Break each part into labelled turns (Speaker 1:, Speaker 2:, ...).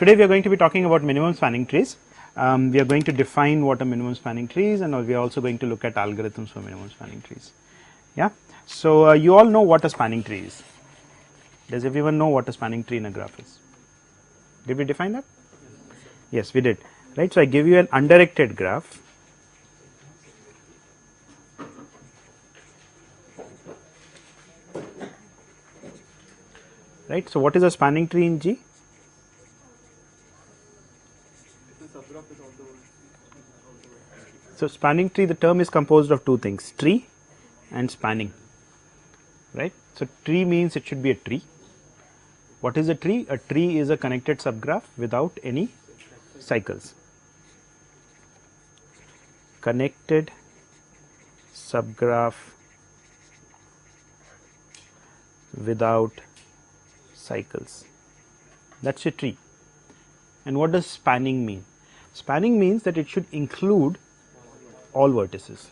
Speaker 1: today we are going to be talking about minimum spanning trees. We are going to define what are minimum spanning trees, and we are also going to look at algorithms for minimum spanning trees. Yeah. So you all know what a spanning tree is. Does everyone know what a spanning tree in a graph is? Did we define that? Yes, we did. Right. So I give you an undirected graph. Right. So what is a spanning tree in G? So spanning tree, the term is composed of two things, tree and spanning. Right. So tree means it should be a tree. What is a tree? A tree is a connected subgraph without any cycles. Connected subgraph without cycles. That's a tree. And what does spanning mean? Spanning means that it should include all vertices.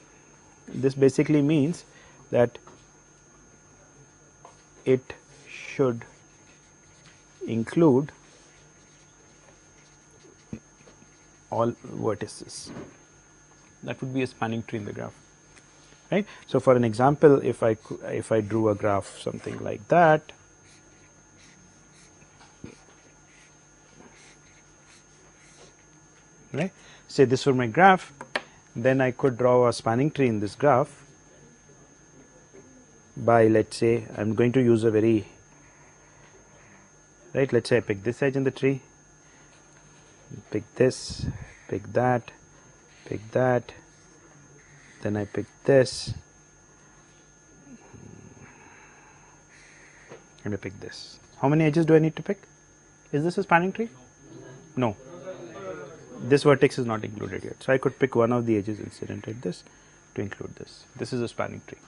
Speaker 1: This basically means that it should include all vertices. That would be a spanning tree in the graph, right? So for an example, if I drew a graph something like that, right? Say this were my graph, then I could draw a spanning tree in this graph by, let's say, I'm going to use a very, right, let's say I pick this edge in the tree, pick this, pick that, then I pick this, and I pick this. How many edges do I need to pick? Is this a spanning tree? No. This vertex is not included yet. So I could pick one of the edges incident at this to include this. This is a spanning tree.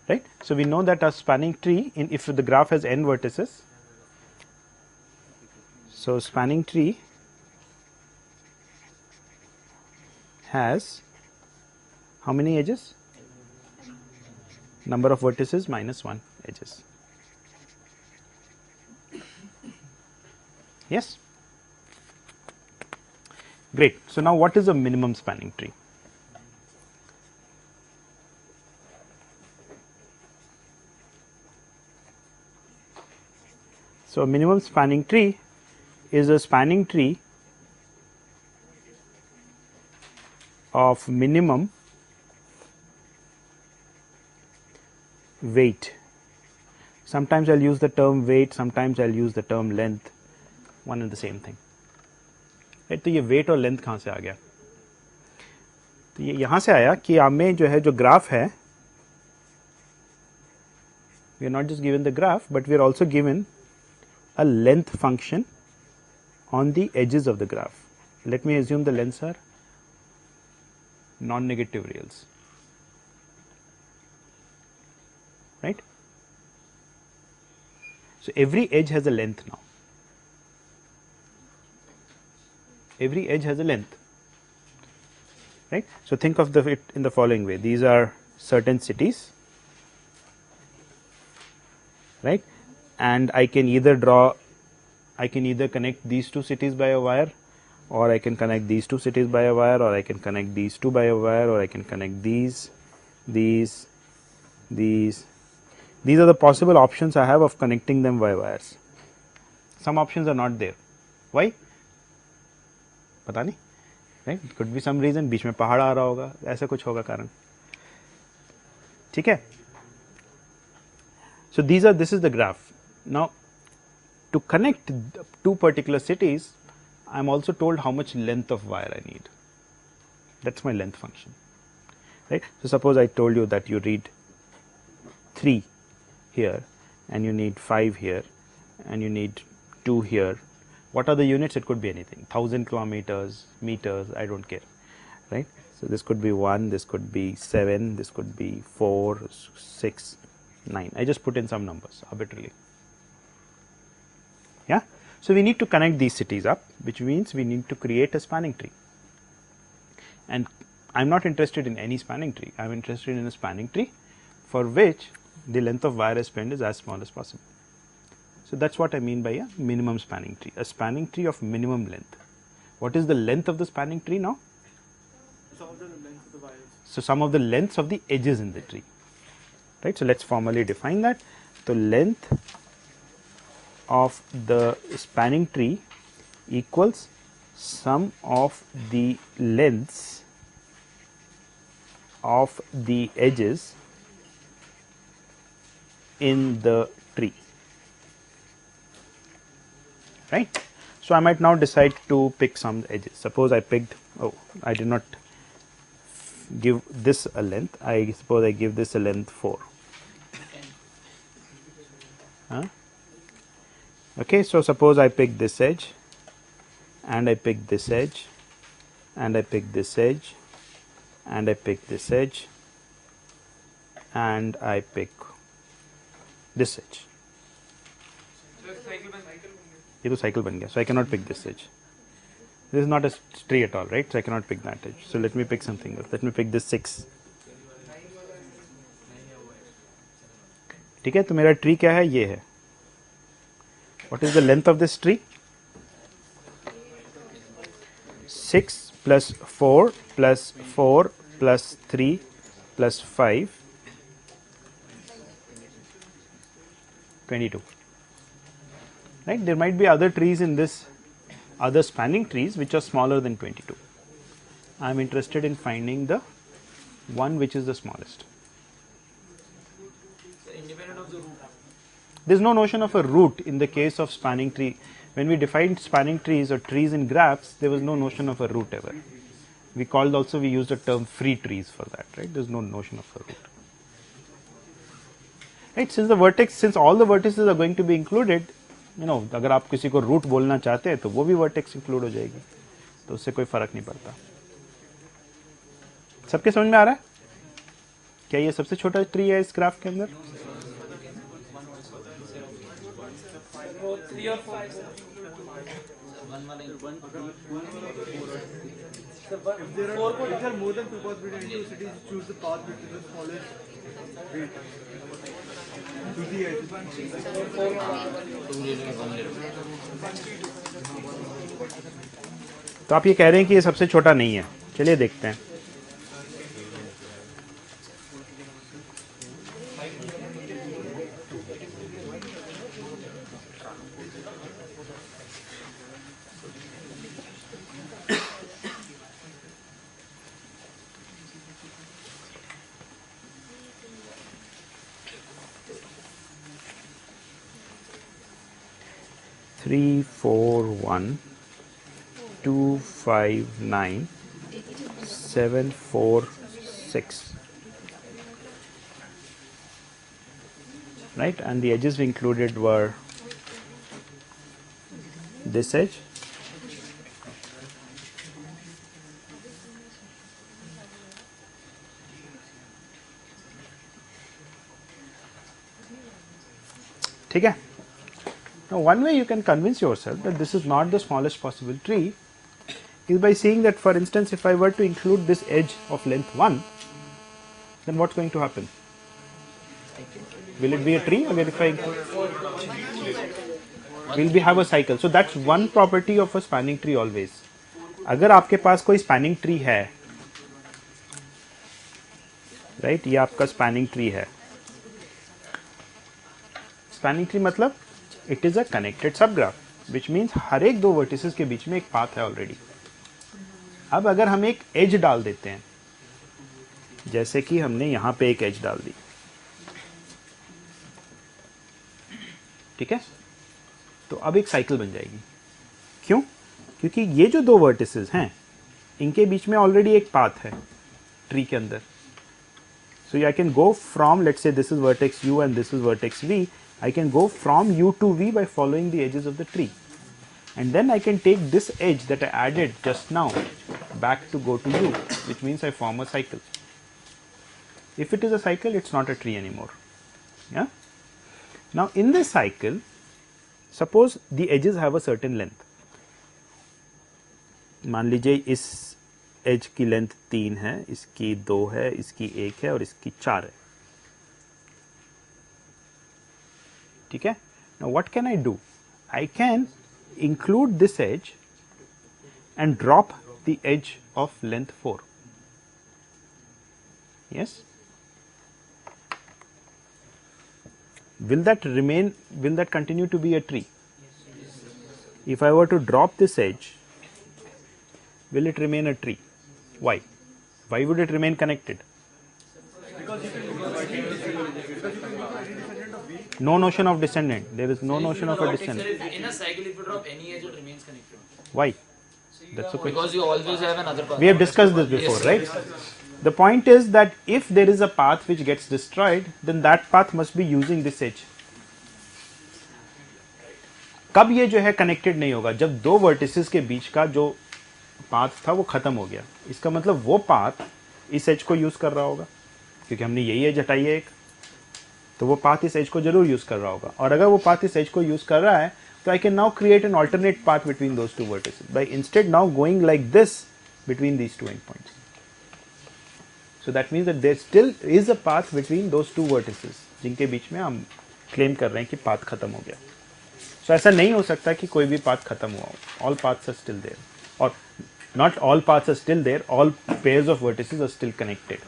Speaker 1: Right. So we know that a spanning tree, if the graph has n vertices, so spanning tree has how many edges? Number of vertices minus 1 edges. Yes. Great. So now what is a minimum spanning tree? So a minimum spanning tree is a spanning tree of minimum weight. Sometimes I'll use the term weight, sometimes I'll use the term length, one and the same thing. Right, तो ये wait और length कहाँ से आ गया? तो ये यहाँ से आया कि हमें जो है जो ग्राफ है, we are not just given the graph but we are also given a length function on the edges of the graph. Let me assume the lengths are non-negative reals, right? So every edge has a length now. Every edge has a length, right? So think of it in the following way. These are certain cities, right? And I can either connect these two cities by a wire, or I can connect these two cities by a wire, or I can connect these two by a wire, or I can connect these. These are the possible options I have of connecting them by wires. Some options are not there. Why? पता नहीं, right? It could be some reason, बीच में पहाड़ आ रहा होगा, ऐसा कुछ होगा कारण. ठीक है? So this is the graph. Now to connect two particular cities, I am also told how much length of wire I need. That's my length function, right? So suppose I told you that you read 3 here, and you need 5 here, and you need 2 here. What are the units? It could be anything, 1000 kilometers, meters, I don't care, right? So this could be 1, this could be 7, this could be 4, 6, 9. I just put in some numbers arbitrarily. Yeah. So we need to connect these cities up, which means we need to create a spanning tree. And I am not interested in any spanning tree. I am interested in a spanning tree for which the length of wire I spend is as small as possible. So that's what I mean by a minimum spanning tree, a spanning tree of minimum length. What is the length of the spanning tree now?
Speaker 2: Some of the length of the wires.
Speaker 1: So sum of the lengths of the edges in the tree, right? So let's formally define that. The length of the spanning tree equals sum of the lengths of the edges in the tree, right? So I might now decide to pick some edges. Suppose I picked, oh, I did not give this a length. I suppose I give this a length 4. Huh? Okay, so suppose I pick this edge, and I pick this edge, and I pick this edge, and I pick this edge, and I pick this edge. ये तो cycle बन गया, so I cannot pick this edge. This is not a tree at all, right? So I cannot pick that edge. So let me pick something else. Let me pick this 6. ठीक है, तो मेरा tree क्या है? ये है. What is the length of this tree? 6 plus 4 plus 4 plus 3 plus 5, 22. Right? There might be other trees in this, other spanning trees which are smaller than 22. I am interested in finding the one which is the smallest.
Speaker 2: So independent of the root.
Speaker 1: There is no notion of a root in the case of spanning tree. When we defined spanning trees or trees in graphs, there was no notion of a root ever. We used the term free trees for that, right? There is no notion of a root. Right? Since all the vertices are going to be included, you know, अगर आप किसी को root बोलना चाहते हैं तो वो भी vertex include हो जाएगी, तो उससे कोई फर्क नहीं पड़ता. सबके समझ में आ रहा है? क्या ये सबसे छोटा ट्री है इस ग्राफ के अंदर?
Speaker 2: 3 or 5. If there are more than 2 paths between two cities, choose the path between the smallest weight to the edge.
Speaker 1: तो आप ये कह रहे हैं कि ये सबसे छोटा नहीं है. चलिए देखते हैं. Three, 4, 1, 2, 5, 9, 7, 4, 6. Right, and the edges we included were this edge, ठीक है. Now, one way you can convince yourself that this is not the smallest possible tree is by seeing that, for instance, if I were to include this edge of length 1, then what's going to happen? Will it be a tree again if I include? Will we have a cycle? So that's one property of a spanning tree always. अगर आपके पास कोई spanning tree है, right? ये आपका spanning tree है. Spanning tree मतलब it is a connected subgraph, which means हर एक दो vertices के बीच में एक path है already. अब अगर हम एक edge डाल देते हैं, जैसे कि हमने यहां पे एक edge डाल दी, ठीक है, तो अब एक साइकिल बन जाएगी. क्यों? क्योंकि ये जो दो vertices हैं, इनके बीच में ऑलरेडी एक पाथ है ट्री के अंदर. So I can go from, let's say this is vertex u and this is vertex v. I can go from u to v by following the edges of the tree, and then I can take this edge that I added just now back to go to u, which means I form a cycle. If it is a cycle, it's not a tree anymore. Yeah. Now in this cycle, suppose the edges have a certain length. मान लीजिए इस as की length 3 है, इसकी 2 है, इसकी 1 है और इसकी 4 है. ठीक है. Now what can I do? I can include this edge and drop the edge of length 4. Yes? Will that remain, will that continue to be a tree? If I were to drop this edge, will it remain a tree? Why? Why would it remain connected? No notion of descendant. There is no notion of a descendant.
Speaker 3: In a cycle, if you drop any edge, it remains connected.
Speaker 1: Why? That's the question.
Speaker 3: Because you always have another path.
Speaker 1: We have discussed this before, right? The point is that if there is a path which gets destroyed, then that path must be using this edge. कब ये जो है connected नहीं होगा? जब दो vertices के बीच का जो पाथ था वो खत्म हो गया. इसका मतलब वो पाथ इस एज को यूज कर रहा होगा, क्योंकि हमने यही एज हटाई है एक, तो वो पाथ इस एज को जरूर यूज कर रहा होगा. और अगर वो पाथ इस एज को यूज कर रहा है, तो I can now create an alternate path between those two vertices by instead now going like this between these two end points. So that means that there still is a path between those two vertices जिनके बीच में हम claim कर रहे हैं कि path खत्म हो गया. So ऐसा नहीं हो सकता कि कोई भी पाथ खत्म हुआ हो. All paths are still there, or not all paths are still there. All pairs of vertices are still connected.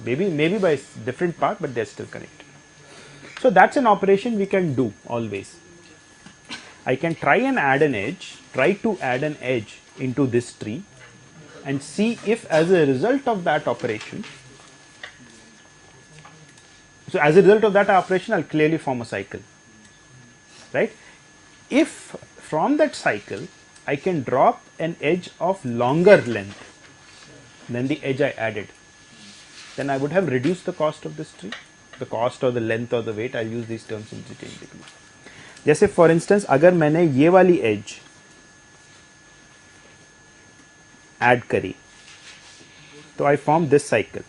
Speaker 1: Maybe by different path, but they're still connected. So that's an operation we can do always. I can try to add an edge into this tree, and see if as a result of that operation, I'll clearly form a cycle, right? If from that cycle I can drop an edge of longer length than the edge I added, then I would have reduced the cost of this tree, the cost or the length or the weight. I'll use these terms interchangeably. जैसे for instance, अगर मैंने ये वाली edge add करी, तो I form this cycle.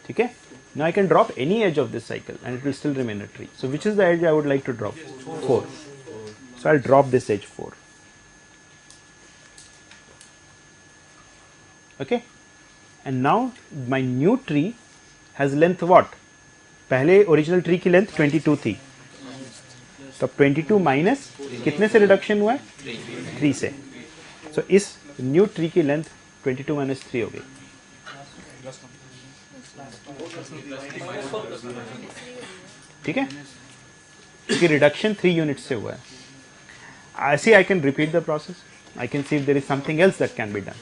Speaker 1: ठीक है? Now I can drop any edge of this cycle and it will still remain a tree. So which is the edge I would like to drop? 4. So I'll drop this edge 4. Okay? And now my new tree has length what? पहले original tree की length 22 थी. तो 22 minus कितने से reduction हुआ है? 3 से. सो इस न्यू ट्री की लेंथ 22 माइनस 3 हो गई. ठीक है, क्योंकि रिडक्शन 3 यूनिट से हुआ है. ऐसे I can repeat the process. I can see if there is something else that can be done.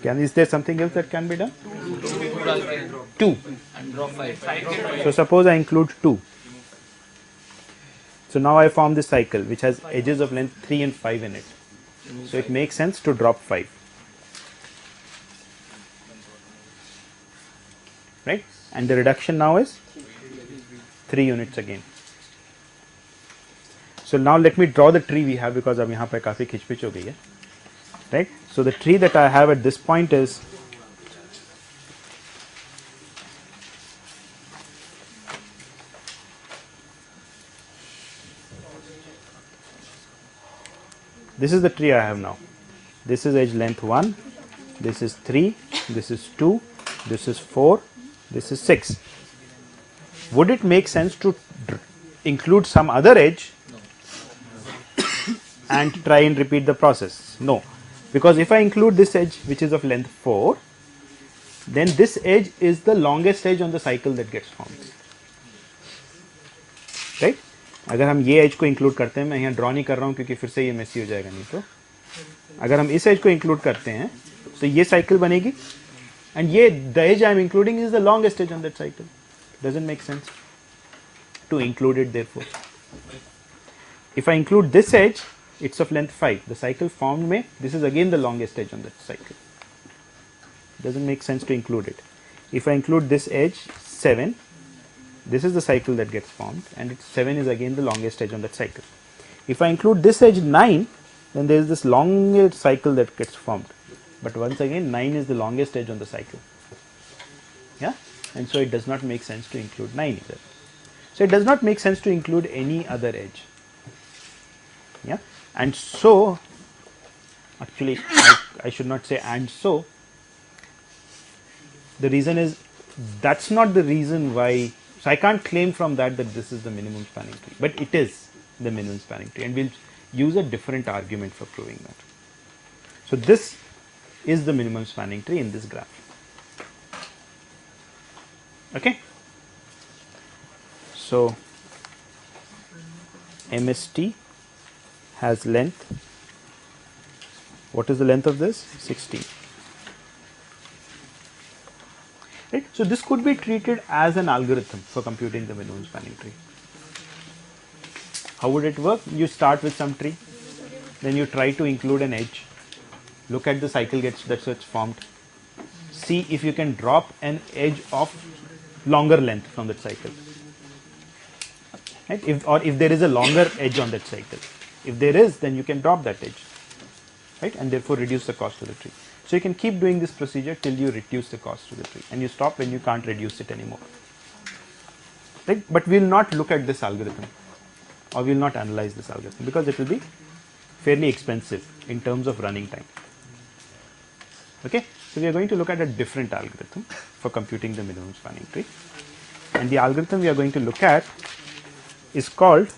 Speaker 1: Is there something else that can be done? 2.
Speaker 3: And drop 5.
Speaker 1: So suppose I include 2. So now I form this cycle which has edges of length 3 and 5 in it. So it makes sense to drop 5. Right? And the reduction now is 3 units again. So now let me draw the tree we have, because अब यहाँ पे काफी खिचपिच हो गई है. Right? So the tree that I have at this point is this is the tree I have now. This is edge length 1, this is 3, this is 2, this is 4, this is 6. Would it make sense to include some other edge and try and repeat the process? No. Because if I include this edge which is of length 4, then this edge is the longest edge on the cycle that gets formed. Right? अगर हम ये edge को include करते हैं, मैं यहाँ draw नहीं कर रहा हूँ क्योंकि फिर से ये messy हो जाएगा नहीं तो. अगर हम इस edge को include करते हैं, तो ये cycle बनेगी, and ये the edge I am including is the longest edge on that cycle. Doesn't make sense to include it therefore. If I include this edge, it's of length 5. The cycle formed में, this is again the longest edge on that cycle. Doesn't make sense to include it. If I include this edge 7, this is the cycle that gets formed, and it's 7 is again the longest edge on that cycle. If I include this edge 9, then there is this longer cycle that gets formed. But once again, 9 is the longest edge on the cycle. Yeah, and so it does not make sense to include 9 either. So it does not make sense to include any other edge. Yeah. And so, actually, I should not say and so. The reason is, that's not the reason why So I can't claim from that this is the minimum spanning tree, but it is the minimum spanning tree, and we'll use a different argument for proving that. So this is the minimum spanning tree in this graph. Okay. So MST has length. What is the length of this? 16. Right. So this could be treated as an algorithm for computing the minimum spanning tree. How would it work? You start with some tree, then you try to include an edge, look at the cycle that's formed, see if you can drop an edge of longer length from that cycle. Right? If there is a longer edge on that cycle. If there is, then you can drop that edge, right? And therefore reduce the cost of the tree. So you can keep doing this procedure till you reduce the cost of the tree, and you stop when you can't reduce it anymore. Right? But we will not look at this algorithm, or we will not analyze this algorithm, because it will be fairly expensive in terms of running time. Okay? So we are going to look at a different algorithm for computing the minimum spanning tree, and the algorithm we are going to look at is called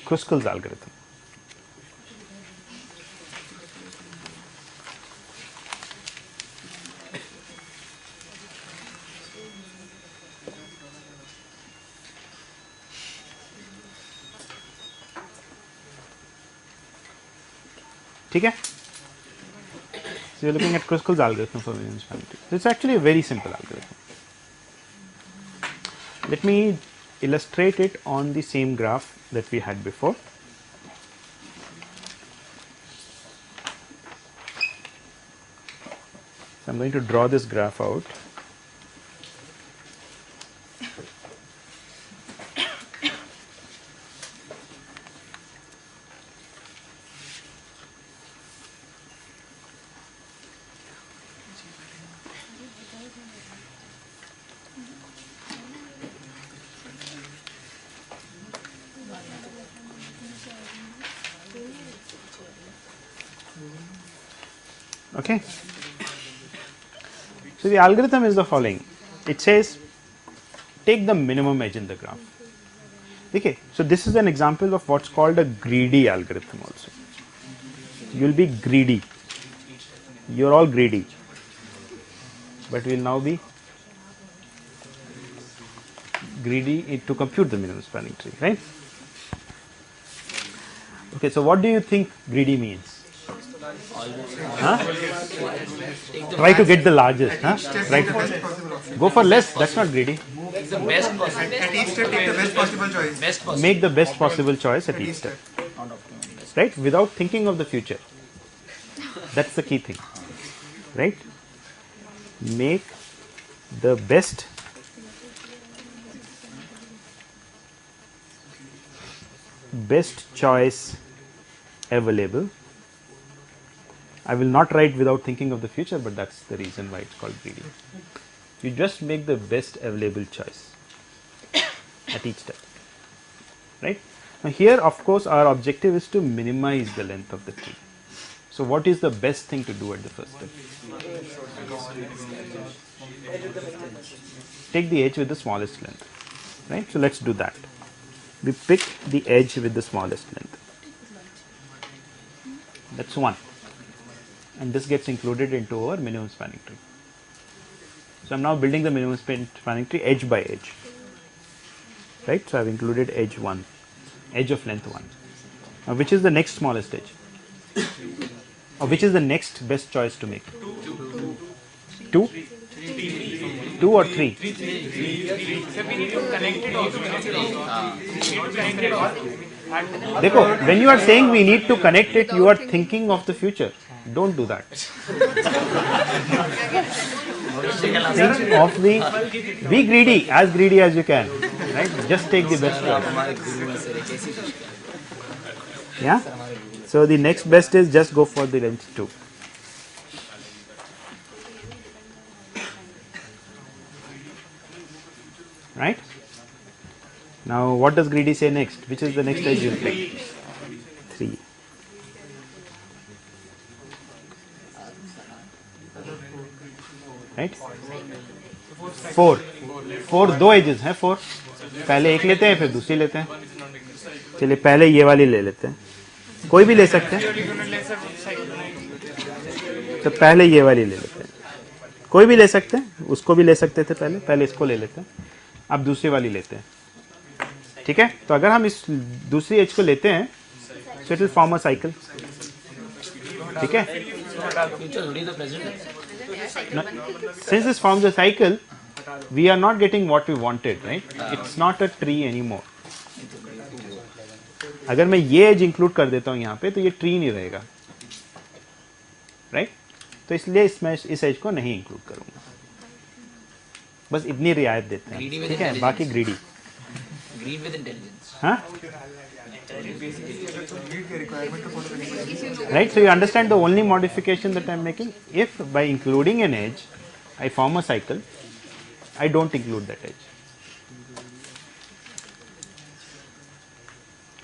Speaker 1: Kruskal's algorithm. ठीक है? So you're looking at Kruskal's algorithm for minimum spanning tree. It's actually a very simple algorithm. Let me illustrate it on the same graph that we had before. So I'm going to draw this graph out. Okay. So the algorithm is the following. It says take the minimum edge in the graph. Okay. So this is an example of what's called a greedy algorithm also. You will be greedy. You are all greedy. But we will now be greedy to compute the minimum spanning tree, right? Okay. So what do you think greedy means? Huh? Try to get the largest. Huh? Right. Go for less. That's not greedy.
Speaker 3: The best possible.
Speaker 2: At each step, take the best possible choice.
Speaker 3: Best possible.
Speaker 1: Make the best possible choice at each step. Right? Without thinking of the future. That's the key thing. Right? Make the best choice available. I will not write without thinking of the future, but that's the reason why it's called greedy. You just make the best available choice at each step. Right? Now here, of course, our objective is to minimize the length of the tree. So what is the best thing to do at the first step? Take the edge with the smallest length. Right? So let's do that. We pick the edge with the smallest length. That's one. And this gets included into our minimum spanning tree. So I'm now building the minimum spanning tree edge by edge. Right? So I've included edge 1, edge of length 1. Now which is the next smallest edge? Or which is the next best choice to make? 2? 2 or 3? Dekho, when you are saying we need to connect it, you are thinking of the future. Don't do that. Think of be greedy as you can. Right? Just take the best choice. Yeah? So the next best is just go for the length 2. Right? Now what does greedy say next? Which is the next edge you pick? 3. Right? 4. 4 दो edges हैं 4. पहले एक लेते हैं फिर दूसरी लेते हैं। चलिए पहले ये वाली ले लेते हैं, कोई भी ले सकते हैं, तो पहले ये वाली ले लेते हैं, कोई भी ले सकते हैं, उसको भी ले सकते थे पहले, पहले इसको ले लेते हैं, अब दूसरी वाली लेते हैं। ठीक है, तो अगर हम इस दूसरी एज को लेते हैं so it will form a cycle. ठीक है,
Speaker 3: फ्यूचर थोड़ी तो प्रेजेंट है।
Speaker 1: since this forms a cycle, we are not getting what we wanted, right? It's not a tree anymore. अगर मैं ये एज इंक्लूड कर देता हूँ यहाँ पे तो ये ट्री नहीं रहेगा, राइट? तो इसलिए इसमें इस एज को नहीं इंक्लूड करूंगा, बस इतनी रियायत देते हैं।
Speaker 3: Greedy with
Speaker 1: ठीक है, बाकी ग्रीडी।
Speaker 3: Greed with intelligence.
Speaker 1: हाँ, right? So you understand the only modification that I'm making. If by including an edge, I form a cycle, I don't include that edge.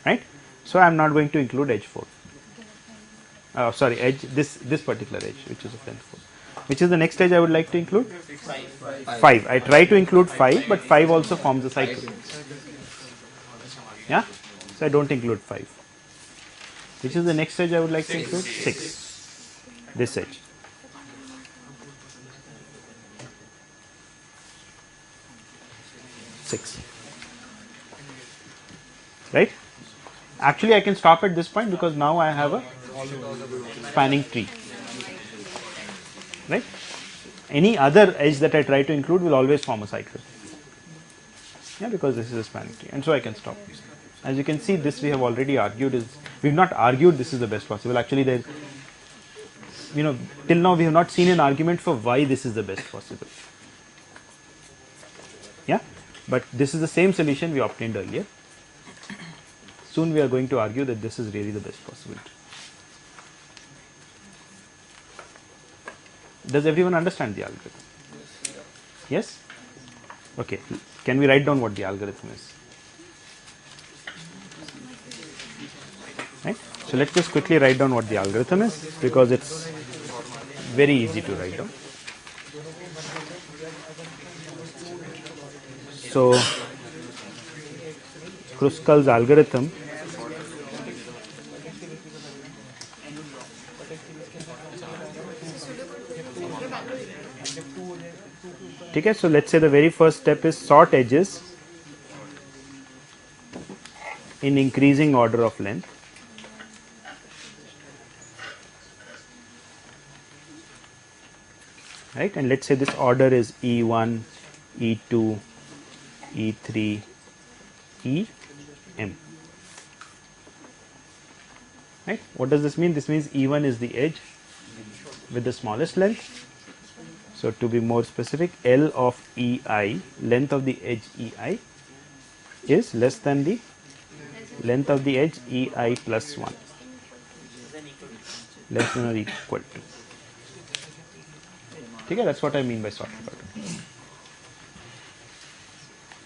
Speaker 1: Right? So I'm not going to include edge 4. Sorry, edge this particular edge, which is of length 4. Which is the next edge I would like to include? 5. I try to include 5, but 5 also forms a cycle. Yeah? So I don't include 5. Which is the next edge I would like to include? 6. This edge. Six. Right? Actually, I can stop at this point because now I have a spanning tree. Right? Any other edge that I try to include will always form a cycle. Yeah, because this is a spanning tree, and so I can stop. As you can see, this we have already argued we've not argued this is the best possible. Actually, there, till now we have not seen an argument for why this is the best possible. Yeah, but this is the same solution we obtained earlier. Soon we are going to argue that this is really the best possibility. Does everyone understand the algorithm? Yes? Okay. Can we write down what the algorithm is? Right? So let's just quickly write down what the algorithm is, because it's very easy to write down. So Kruskal's algorithm okay, so let's say the very first step is sort edges in increasing order of length. Right, and let's say this order is E1, E2, E3, EM. Right, what does this mean? This means E1 is the edge with the smallest length. So to be more specific, L of EI, length of the edge EI, is less than the length of the edge EI plus 1, less than or equal to. Okay, that's what I mean by sorted order.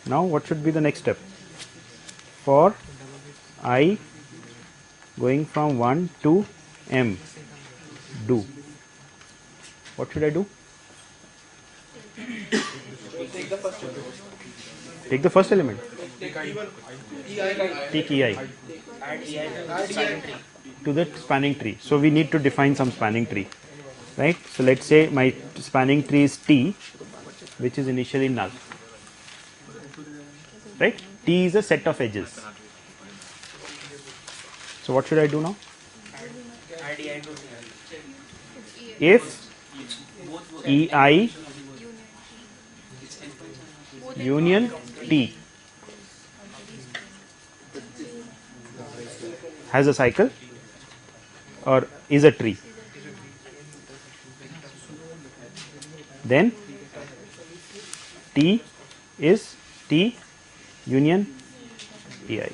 Speaker 1: Now what should be the next step? For I going from 1 to M, do. What should I do? Take the first element. Take EI to the spanning tree. So we need to define some spanning tree, right? So let's say my spanning tree is T, which is initially null, right? T is a set of edges. So what should I do now? If EI union T has a cycle or is a tree, then T is T union EI.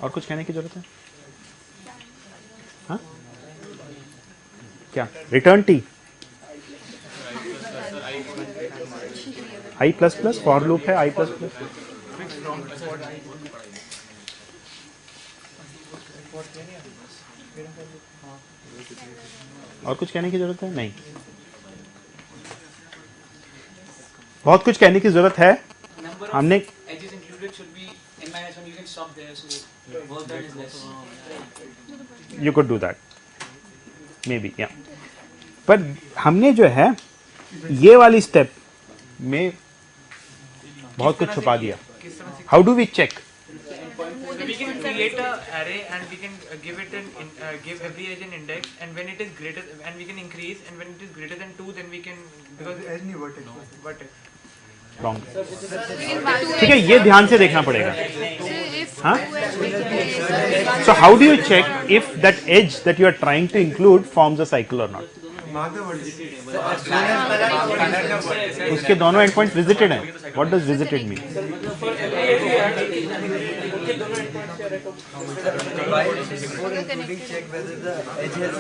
Speaker 1: और कुछ कहने की जरूरत है? हाँ? क्या? Return T, I plus plus for loop है, आई plus plus. और कुछ कहने की जरूरत है? नहीं। बहुत कुछ कहने की जरूरत है.
Speaker 3: Number of
Speaker 1: हमने
Speaker 3: edges included should be n minus 1. You can stop there, so work done is less.
Speaker 1: you could do that maybe yeah. पर हमने जो है ये वाली स्टेप में बहुत कुछ छुपा दिया. How do we check?
Speaker 4: We can create a array and we can give it give every edge an index, and when it is greater, and we can increase, and when it is greater than 2, then we can, because
Speaker 2: Edge नहीं vertex.
Speaker 4: vertex.
Speaker 1: Wrong. ठीक है, ये ध्यान से देखना पड़ेगा. हाँ? So how do you check if that edge that you are trying to include forms a cycle or not?
Speaker 2: Mark the vertex.
Speaker 1: उसके दोनों एंड पॉइंट्स विजिटेड हैं. What does visited mean?
Speaker 5: Before including check whether the edge has,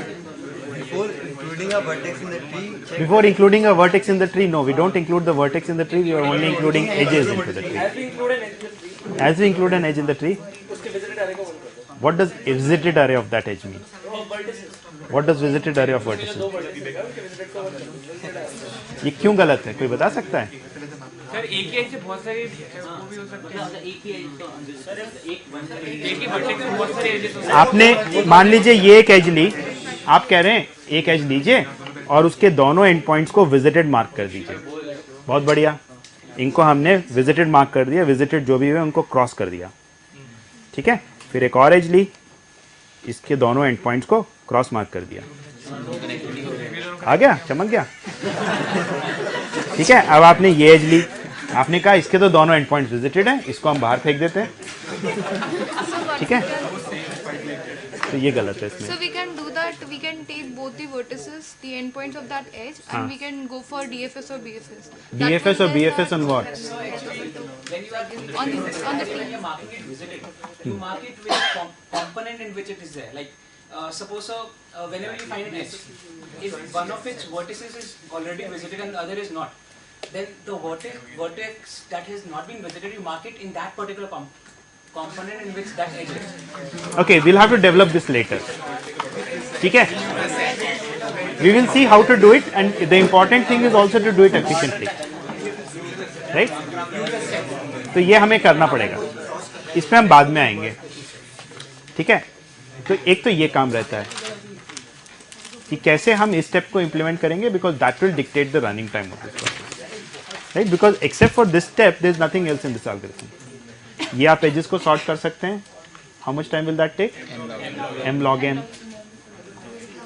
Speaker 5: before including a vertex in the tree, check
Speaker 1: Before including a vertex in the tree, no, we don't include the vertex in the tree. We are only including edges into the tree. As we include an edge in the tree, what does visited array of that edge mean? What does visited array of vertices? ये क्यों गलत है? कोई बता सकता है?
Speaker 4: Sir एक ही edge से बहुत सारे वो भी हो सकते हैं. एक ही vertex से बहुत सारे edges हो सकते हैं.
Speaker 1: आपने मान लीजिए ये एक एज ली, आप कह रहे हैं एक एज लीजिए और उसके दोनों एंड पॉइंट्स को विजिटेड मार्क कर दीजिए. बहुत बढ़िया, इनको हमने विजिटेड मार्क कर दिया. विजिटेड जो भी हुए उनको क्रॉस कर दिया. ठीक है, फिर एक और एज ली, इसके दोनों एंड पॉइंट्स को क्रॉस मार्क कर दिया. आ गया, चमक गया. ठीक है, अब आपने ये एज ली, आपने कहा इसके तो दोनों एंड पॉइंट्स विजिटेड हैं, इसको हम बाहर फेंक देते हैं. ठीक है, तो ये गलत है इसमें.
Speaker 6: So we can do that. We can take both the vertices, the endpoints of that edge, and we can go for DFS or BFS.
Speaker 1: DFS or BFS on what?
Speaker 6: On the
Speaker 3: When you're marking it visited, you mark it with a component in which it is there. Like suppose whenever you find an edge, if one of its vertices is already visited and the other is not, then the vertex that has not been visited, you mark it in that particular component in which that edge is.
Speaker 1: Okay, we'll have to develop this later. ठीक है, we will see how to do it, and the important thing is also to do it efficiently, right? तो ये हमें करना पड़ेगा, इसमें हम बाद में आएंगे. ठीक है, तो एक तो ये काम रहता है कि कैसे हम इस स्टेप को इम्प्लीमेंट करेंगे, because that will dictate the running time of this process, right? Because except for this step there is nothing else in this algorithm. ये आप एजेस को सॉर्ट कर सकते हैं. How much time will that take? m log n.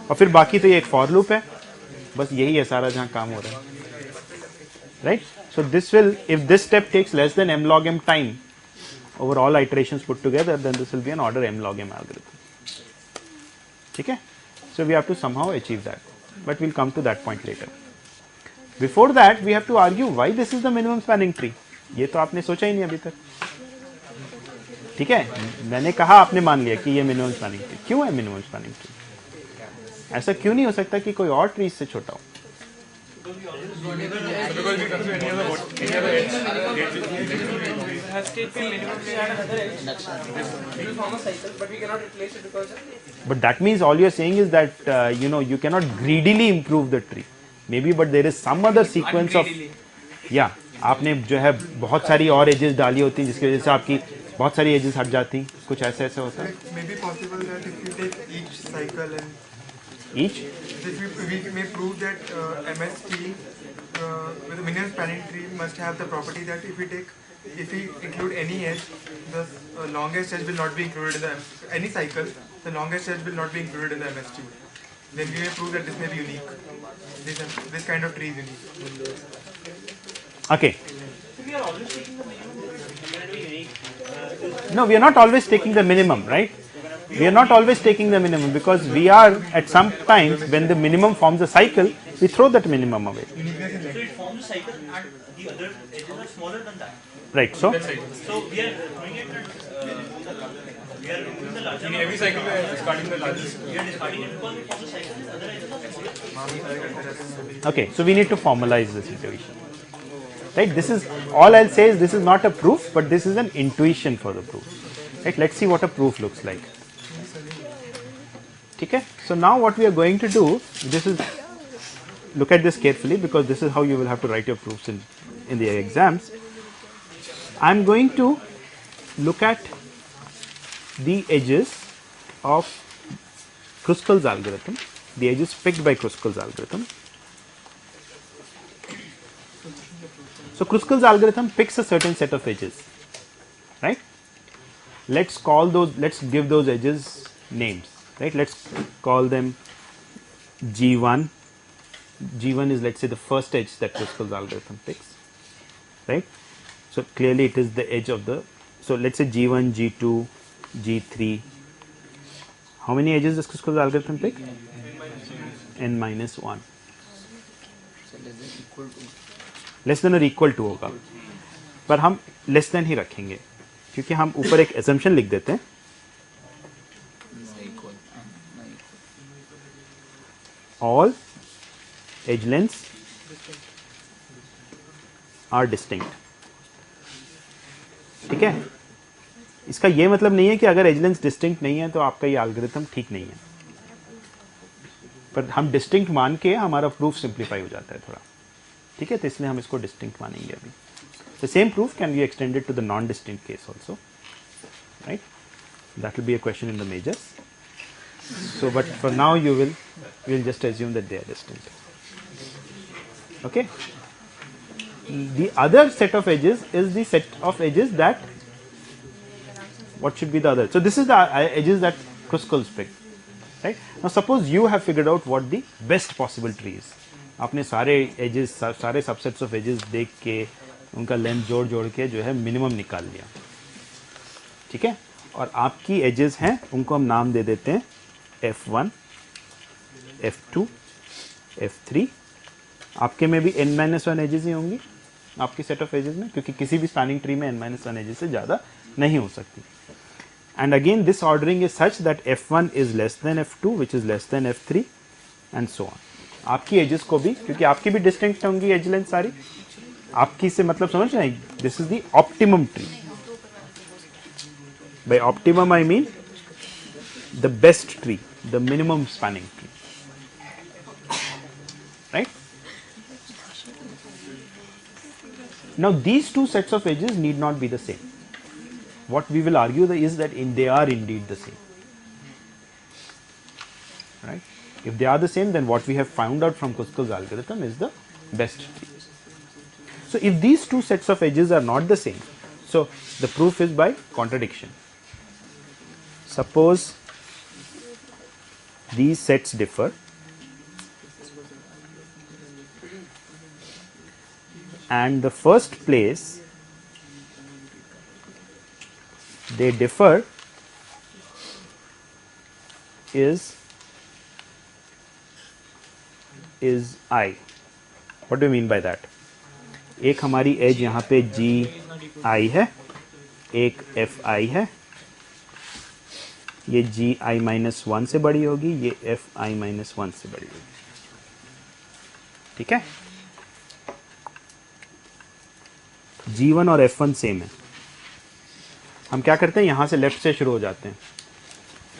Speaker 1: और फिर बाकी तो ये एक फॉर लूप है, बस यही है सारा जहां काम हो रहा है, right? So this will, if this step takes less than m log m time over all iterations put together, then this will be an order m log m algorithm. ठीक है, so we have to somehow achieve that, but we'll come to that point later. Before that, we have to argue why this is the minimum spanning tree. ये तो आपने सोचा ही नहीं अभी तक. ठीक है, मैंने कहा, आपने मान लिया कि ये मिनिमम स्पैनिंग ट्री. क्यों है मिनिमम स्पैनिंग ट्री? ऐसा क्यों नहीं हो सकता कि कोई और ट्री इससे छोटा हो?
Speaker 4: Has taken minimum
Speaker 1: But that means all you're saying is that you cannot greedily improve the tree. Maybe, but there is some other sequence of आपने जो है बहुत सारी और एजेस डाली होती हैं जिसकी वजह से आपकी बहुत सारी एजेस हट जाती हैं. कुछ ऐसा होता है.
Speaker 2: Maybe possible that if you take each cycle and
Speaker 1: Each?
Speaker 2: we may prove that MST with a minimum spanning tree must have the property that if we include any edge, the longest edge will not be included in any cycle. The longest edge will not be included in the MST. Then we may prove that this may be unique. This kind of tree is unique.
Speaker 1: Okay. No, we are not always taking the minimum, right? We are not always taking the minimum because we are at some times when the minimum forms a cycle, we throw that minimum away.
Speaker 7: So it forms a cycle and the other edges are smaller than that.
Speaker 1: Right. So
Speaker 7: So we are doing it at, we are doing the larger.
Speaker 2: In every cycle we are discarding the largest.
Speaker 7: We are discarding it because it forms a cycle and other edges are smaller.
Speaker 1: okay, so we need to formalize this intuition. Right? This is all I'll say is this is not a proof, but this is an intuition for the proof. Right? Let's see what a proof looks like. Okay, so now what we are going to do, look at this carefully because this is how you will have to write your proofs in in the exams, I'm going to look at the edges of Kruskal's algorithm, the edges picked by Kruskal's algorithm. So Kruskal's algorithm picks a certain set of edges, right? Let's give those edges names, right? Let's call them G1. G1 is, let's say, the first edge that Kruskal's algorithm picks, right? So clearly it is the edge of the, so let's say G1, G2, G3. How many edges does Kruskal's algorithm pick? N minus 1. Less than और equal to होगा, पर हम less then he रखेंगे क्योंकि हम ऊपर एक assumption लिख देते हैं, all edge lengths are distinct. ठीक है, इसका ये मतलब नहीं है कि अगर एज लेंथ डिस्टिंक्ट नहीं है तो आपका ये एल्गोरिथम ठीक नहीं है, पर हम डिस्टिंक्ट मान के हमारा प्रूफ सिंप्लीफाई हो जाता है थोड़ा. ठीक है, तो इसलिए हम इसको डिस्टिंक्ट मानेंगे अभी. The same proof can be extended to the non distinct case also, right? That will be a question in the majors. So, but for now you will just assume that they are distinct. Okay. The other set of edges is the set of edges that, what should be the other? So this is the edges that Kruskal's picked, right? Now suppose you have figured out what the best possible tree is. आपने सारे edges, सारे subsets of edges देख के उनका length जोड़ के जो है मिनिमम निकाल लिया. ठीक है, और आपकी edges हैं, उनको हम नाम दे देते हैं F1, F2, F3. आपके में भी n-1 एजेस ही होंगी आपकी सेट ऑफ एजेस में, क्योंकि किसी भी स्पैनिंग ट्री में n-1 एजेस से ज़्यादा नहीं हो सकती. And again this ordering is such that F1 is less than F2 which is less than F3 and so on. आपकी एजेस को भी, क्योंकि आपकी भी डिस्टिंक्ट होंगी एज लेंथ सारी, आपकी से मतलब समझ रहे हैं, this is the optimum tree. By optimum I mean the best tree, the minimum spanning tree, right? Now these two sets of edges need not be the same. What we will argue is that they are indeed the same, right? If they are the same, then what we have found out from Kruskal's algorithm is the best tree. So if these two sets of edges are not the same, so the proof is by contradiction. Suppose these sets differ and the first place they differ is I. What do you mean by that? एक हमारी as यहाँ पे GI है, एक FI है, ये GI-1 से बड़ी होगी, ये FI-1 से बड़ी होगी. ठीक है, G1 और F1 सेम है. हम क्या करते हैं, यहाँ से लेफ्ट से शुरू हो जाते हैं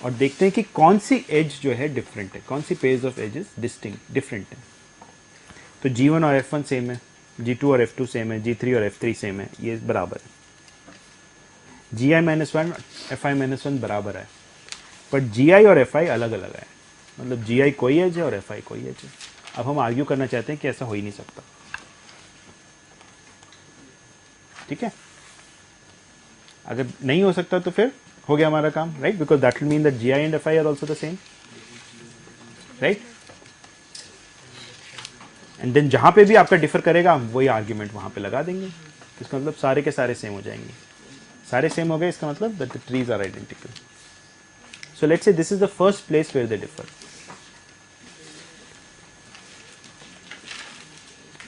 Speaker 1: और देखते हैं कि कौन सी एज जो है डिफरेंट है, कौन सी पेयर्स ऑफ एजेस डिफरेंट है. तो G1 और F1 सेम है, G2 और F2 सेम है, G3 और F3 सेम है, ये बराबर है. GI-1 FI-1 बराबर है, पर GI और FI अलग अलग है. मतलब GI कोई एज है और FI कोई एज है. अब हम आर्ग्यू करना चाहते हैं कि ऐसा हो ही नहीं सकता. ठीक है, अगर नहीं हो सकता तो फिर हो गया हमारा काम, right? Because that will mean that GI and FI are also the same, right? And then जहां पे भी आपका डिफर करेगा हम वही आर्ग्यूमेंट वहां पे लगा देंगे. इसका मतलब सारे के सारे सेम हो जाएंगे. सारे सेम हो गए, इसका मतलब that the trees are identical. So let's say this is the first place where they differ.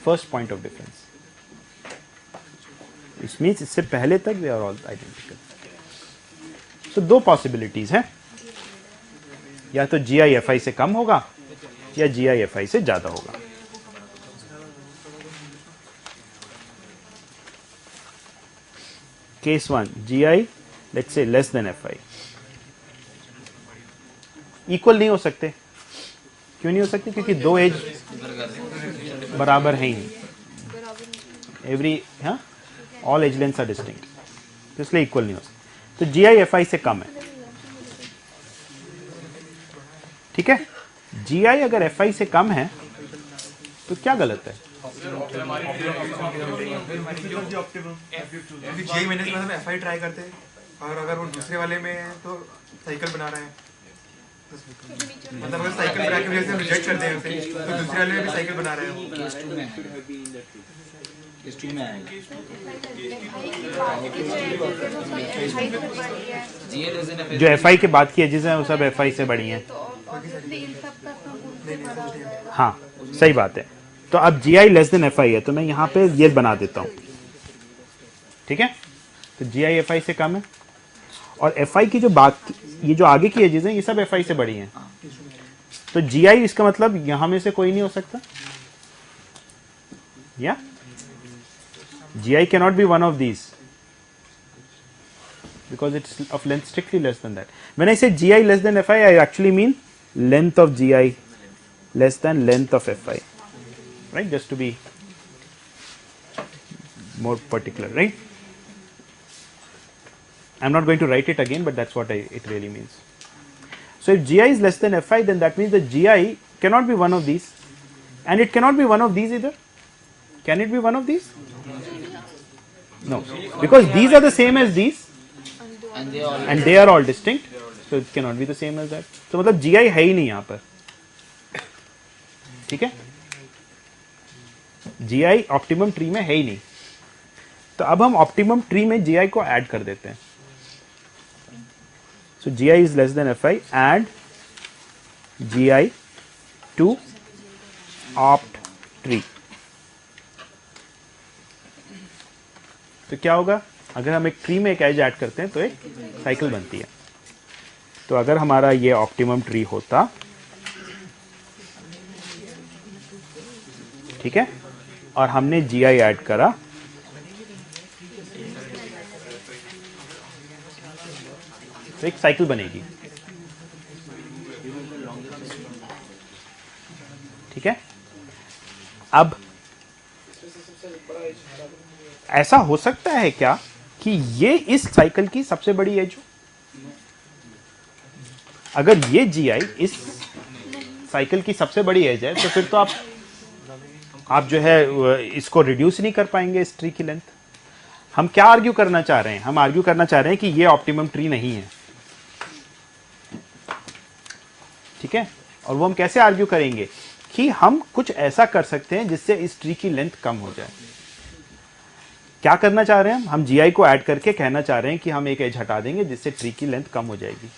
Speaker 1: First point of difference. Which means इससे पहले तक they are all identical. So दो possibilities हैं, या तो GI FI से कम होगा या GI FI से ज़्यादा होगा. Case 1, GI let's say less than FI. Equal नहीं हो सकते. क्यों नहीं हो सकते? क्योंकि दो एज बराबर हैं ही. एवरी, हाँ, all edge lengths are distinct, तो इसलिए इक्वल नहीं हो सकता। तो GI FI से कम है, ठीक है। GI अगर FI से कम है तो क्या गलत है?
Speaker 2: GI मैंने मतलब FI ट्राई करते हैं और अगर वो दूसरे वाले में है तो साइकिल बना रहा है, मतलब अगर साइकिल बना के वजह से रिजेक्ट करते हैं उसे, तो दूसरे वाले में भी साइकिल बना रहे हैं।
Speaker 1: जो FI के बाद की एजेस हैं वो सब FI से बड़ी हैं। हाँ सही बात है। तो अब GI लेस देन FI है तो मैं यहाँ पे ये बना देता हूँ, ठीक है। तो GI FI से कम है और FI की जो ये जो आगे की एजेस हैं ये सब FI से बड़ी हैं। तो GI इसका मतलब यहाँ में से कोई नहीं हो सकता, या GI cannot be one of these because it's of length strictly less than that. When I say GI less than FI, I actually mean length of GI less than length of FI, right? Just to be more particular, right? I'm not going to write it again, but that's what it really means. So if GI is less than FI, then that means the GI cannot be one of these, and it cannot be one of these either. Can it be one of these? No, because these are the same as these, and they are all distinct, so it cannot be the same as that. So मतलब GI है ही नहीं यहाँ पर, ठीक है। GI optimum tree में है ही नहीं, तो अब हम ऑप्टिमम ट्री में GI को ऐड कर देते हैं। So GI is less than FI, add GI to opt tree। तो क्या होगा, अगर हम एक ट्री में एक एज ऐड करते हैं तो एक साइकिल बनती है। तो अगर हमारा ये ऑप्टिमम ट्री होता, ठीक है, और हमने GI ऐड करा, तो एक साइकिल बनेगी, ठीक है। अब ऐसा हो सकता है क्या कि ये इस साइकिल की सबसे बड़ी एज हो? अगर ये GI इस साइकिल की सबसे बड़ी एज है तो फिर तो आप जो है इसको रिड्यूस नहीं कर पाएंगे इस ट्री की लेंथ। हम क्या आर्ग्यू करना चाह रहे हैं? हम आर्ग्यू करना चाह रहे हैं कि ये ऑप्टिमम ट्री नहीं है, ठीक है। और वो हम कैसे आर्ग्यू करेंगे कि हम कुछ ऐसा कर सकते हैं जिससे इस ट्री की लेंथ कम हो जाए। क्या करना चाह रहे हैं हम GI को ऐड करके कहना चाह रहे हैं कि हम एक एज हटा देंगे जिससे ट्री की लेंथ कम हो जाएगी।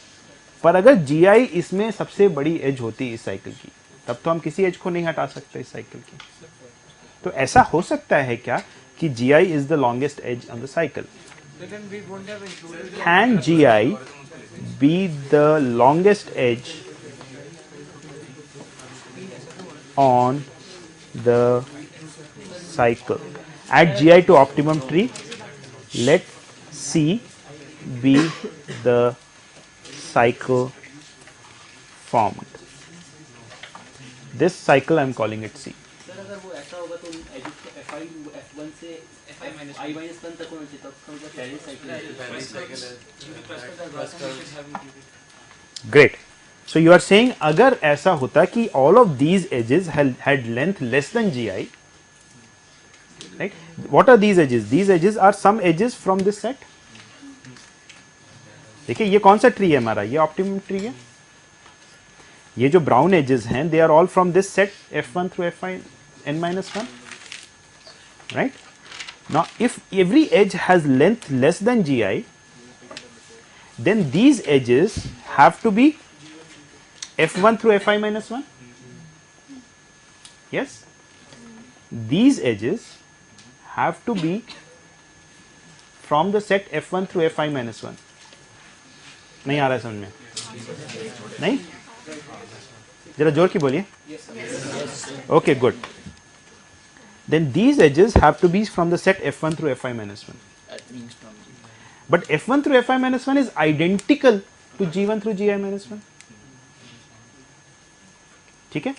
Speaker 1: पर अगर GI इसमें सबसे बड़ी एज होती इस साइकिल की, तब तो हम किसी एज को नहीं हटा सकते इस साइकिल की। तो ऐसा हो सकता है क्या कि GI is the longest edge on the cycle? Can GI be the longest edge on the cycle? Add GI to optimum tree, let C be the cycle formed. This cycle I am calling it C.
Speaker 8: Sir अगर वो ऐसा होगा तो F1 से I-1 तक होना चाहिए, तब समझो पहली cycle.
Speaker 1: Great. So you are saying अगर ऐसा होता कि all of these edges had length less than GI, right? What are these edges? These edges are some edges from this set. देखिए ये कौन सा ट्री है हमारा? ये ऑप्टिमम ट्री है। ये जो ब्राउन एजेस हैं they are all from this set F1 through Fn-1, right? Now if every edge has length less than GI, then these edges have to be F1 through Fi-1. Yes, these edges have to be from the set F1 through Fi-1. नहीं आ रहा है समझ में? नहीं? जरा जोर की बोलिए। Okay, good. Then these edges have to be from the set F1 through Fi-1. But F1 through Fi-1 is identical to G1 through Gi-1. ठीक है।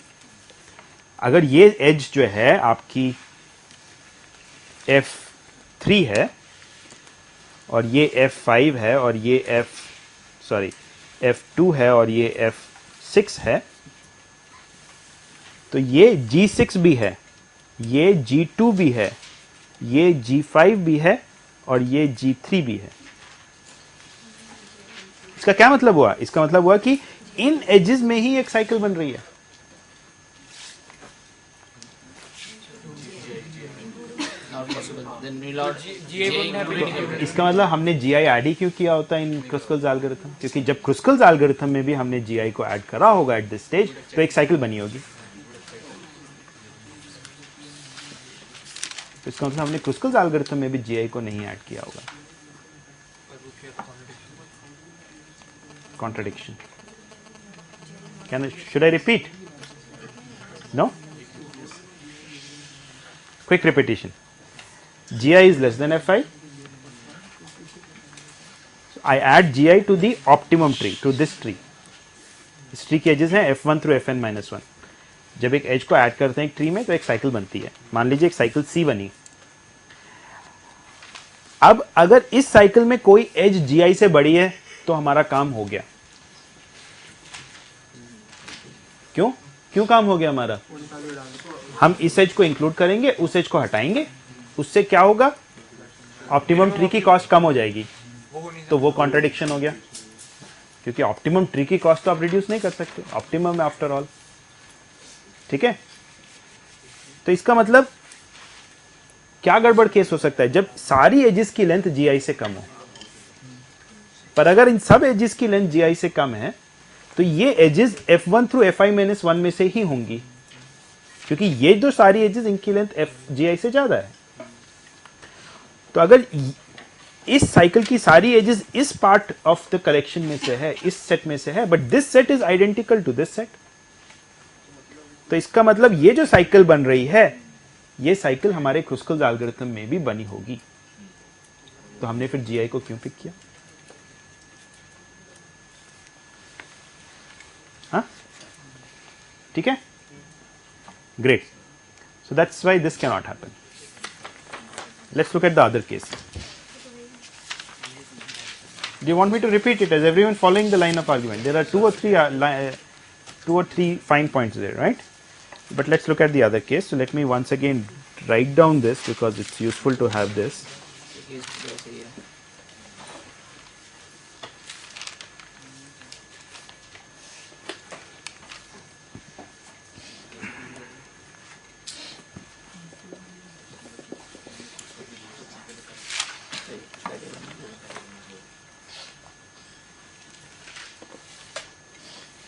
Speaker 1: अगर ये एज जो है आपकी F3 है और ये F5 है और ये F2 है और ये F6 है, तो ये G6 भी है, ये G2 भी है, ये G5 भी है और ये G3 भी है। इसका क्या मतलब हुआ? इसका मतलब हुआ कि इन एजेस में ही एक साइकिल बन रही है। इसका मतलब हमने GI ऐड ही क्यों किया होता है इन क्रुस्कल्स एल्गोरिथम? क्योंकि जब क्रुस्कल्स एल्गोरिथम में भी हमने GI को ऐड करा होगा एट दिस स्टेज, तो एक साइकिल बनी होगी। इसका मतलब हमने क्रुस्कल्स एल्गोरिथम में भी GI को नहीं ऐड किया होगा। Contradiction. Should I repeat? No? Quick repetition. GI is less than Fi. So I add GI to the optimum tree, to this tree. इस ट्री के एजेस हैं F1 थ्रू Fn माइनस 1। जब एक as को add करते हैं एक tree में तो एक साइकिल बनती है। मान लीजिए एक साइकिल C बनी। अब अगर इस साइकिल में कोई एज GI से बड़ी है तो हमारा काम हो गया। क्यों काम हो गया हमारा? हम इस एज को इंक्लूड करेंगे, उस एज को हटाएंगे, उससे क्या होगा? ऑप्टिमम ट्री की कॉस्ट कम हो जाएगी। तो वो कॉन्ट्रडिक्शन हो गया, क्योंकि ऑप्टिमम ट्री की कॉस्ट तो आप रिड्यूस नहीं कर सकते, ऑप्टिमम है आफ्टर ऑल। ठीक है, तो इसका मतलब क्या गड़बड़ केस हो सकता है? जब सारी एजेस की लेंथ GI से कम हो, पर अगर इन सब एजेस की लेंथ GI से कम है तो ये एजेस F1 थ्रू Fi-1 में से ही होंगी, क्योंकि ये जो सारी एजेस इनकी लेंथ GI से ज्यादा है। तो अगर इस साइकिल की सारी एजेस इस पार्ट ऑफ द कलेक्शन में से है, इस सेट में से है, but this set is identical to this set, तो इसका मतलब ये जो साइकिल बन रही है, ये साइकिल हमारे क्रुस्कल्स एल्गोरिथम में भी बनी होगी। तो हमने फिर GI को क्यों पिक किया? हाँ, ठीक है, great. So that's why this cannot happen. Let's look at the other case. Do you want me to repeat it? Is everyone following the line of argument? There are two or three fine points there, right? But let's look at the other case. So let me once again write down this because it's useful to have this.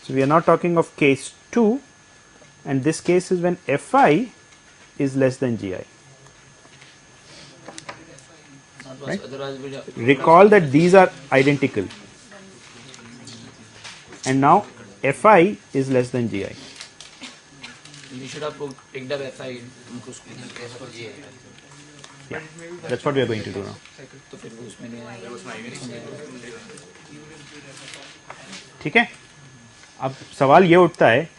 Speaker 1: So we are now talking of case 2, and this case is when Fi is less than GI. Right? Recall that these are identical, and now Fi is less than GI.
Speaker 8: You should have picked up Fi.
Speaker 1: Yeah, that's what we are going to do now. ठीक है, अब सवाल ये उठता है,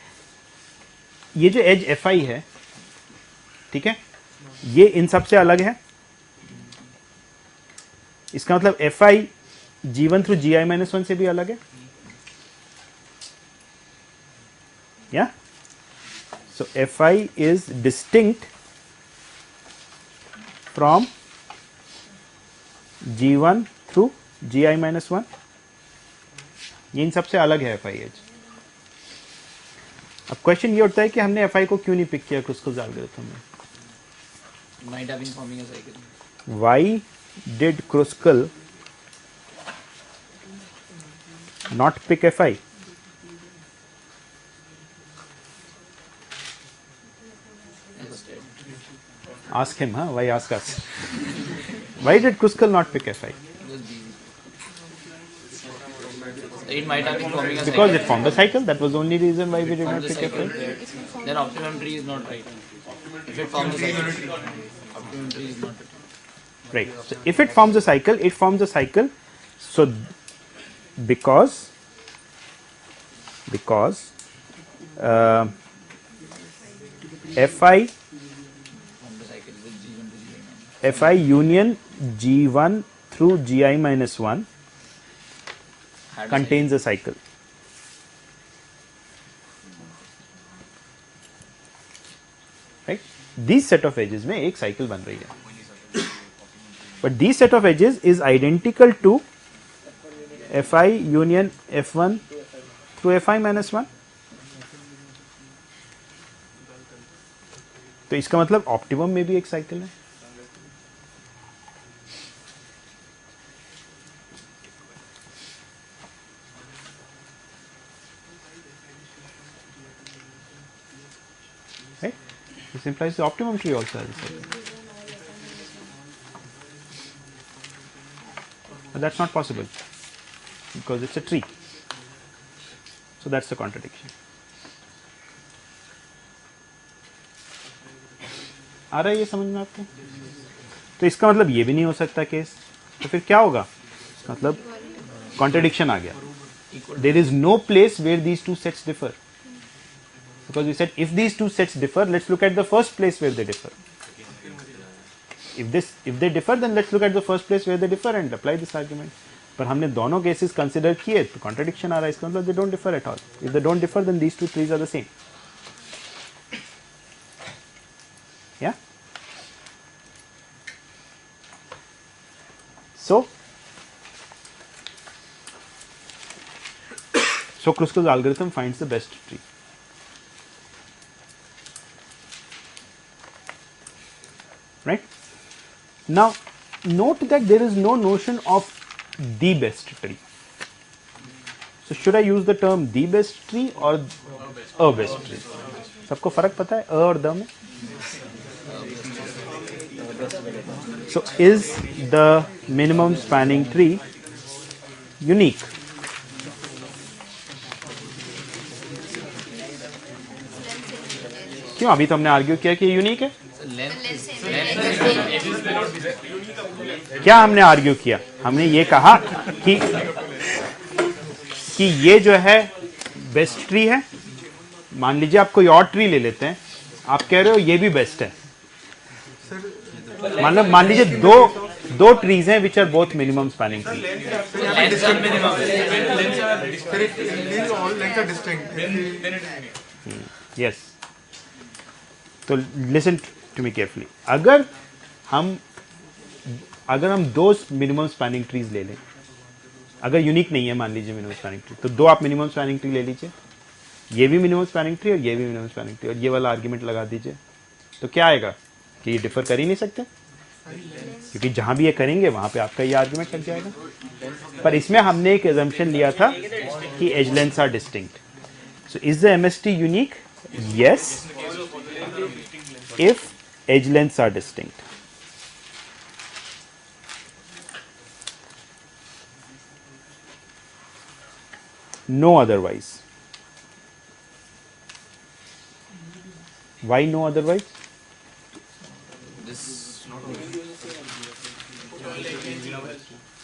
Speaker 1: ये जो as Fi है, ठीक है, ये इन सब से अलग है। इसका मतलब Fi G1 थ्रू Gi-1 से भी अलग है। या सो Fi is distinct from G1 through Gi-1। ये इन सबसे अलग है Fi एज। अब क्वेश्चन ये उठता है कि हमने Fi को क्यों नहीं पिक किया क्रुस्कल्स एल्गोरिथम में?
Speaker 8: Might have been forming a cycle.
Speaker 1: Why did Kruskal not pick Fi? Ask him, huh? Why ask us? Why did Kruskal not pick Fi?
Speaker 8: It might have been forming a cycle.
Speaker 1: Because it formed a cycle. That was the only reason why we did not pick Fi.
Speaker 8: Then optimum tree is not right. If it forms a cycle, optimum tree is not right.
Speaker 1: Right. So if it forms a cycle, it forms a cycle. So because Fi fi union g1 through gi minus 1 contains a cycle. Right? These set of edges में एक cycle बन रही है. But these set of edges is identical to fi union f1 through fi minus 1. तो इसका मतलब optimum में भी एक साइकिल है. Right? This implies the optimum tree also has a cycle. But that's not possible because it's a tree. So that's the contradiction. आ रहा है ये समझ में आपको? तो इसका मतलब ये भी नहीं हो सकता केस. तो फिर क्या होगा? मतलब कॉन्ट्रडिक्शन आ गया. There is no place where these two sets differ. Because we said if these two sets differ, let's look at the first place where they differ. If they differ, then let's look at the first place where they differ and apply this argument. पर हमने दोनों cases consider किए तो contradiction आ रहा है. इसका मतलब they don't differ at all. If they don't differ, then these two trees are the same. Yeah. So Kruskal's algorithm finds the best tree. Right? Now, note that there is no notion of the best tree. So, should I use the term the best tree or a best tree? सबको फर्क पता है अ और the में? So, is the minimum spanning tree unique? क्यों? अभी तो हमने आर्ग्यू किया कि यूनिक है. क्या हमने आर्ग्यू किया? हमने ये कहा कि ये जो है बेस्ट ट्री है. मान लीजिए आप कोई और ट्री ले लेते हैं, आप कह रहे हो ये भी बेस्ट है. मतलब मान लीजिए दो ट्रीज हैं which are both minimum spanning tree. Yes. तो लिसन टू मी केयरफुली. अगर हम दो मिनिमम स्पैनिंग ट्रीज ले लें, अगर यूनिक नहीं है मान लीजिए मिनिमम स्पैनिंग ट्री, तो दो आप मिनिमम स्पैनिंग ट्री ले लीजिए. ये भी मिनिमम स्पैनिंग ट्री और ये भी मिनिमम स्पैनिंग ट्री और ये वाला आर्ग्यूमेंट लगा दीजिए. तो क्या आएगा कि ये डिफर कर ही नहीं सकते, क्योंकि जहां भी ये करेंगे वहां पे आपका ये आर्ग्यूमेंट लग जाएगा. पर इसमें हमने एक assumption लिया था कि edge lengths are distinct. So is the MST unique? Yes, if edge lengths are distinct. No otherwise. Why no otherwise?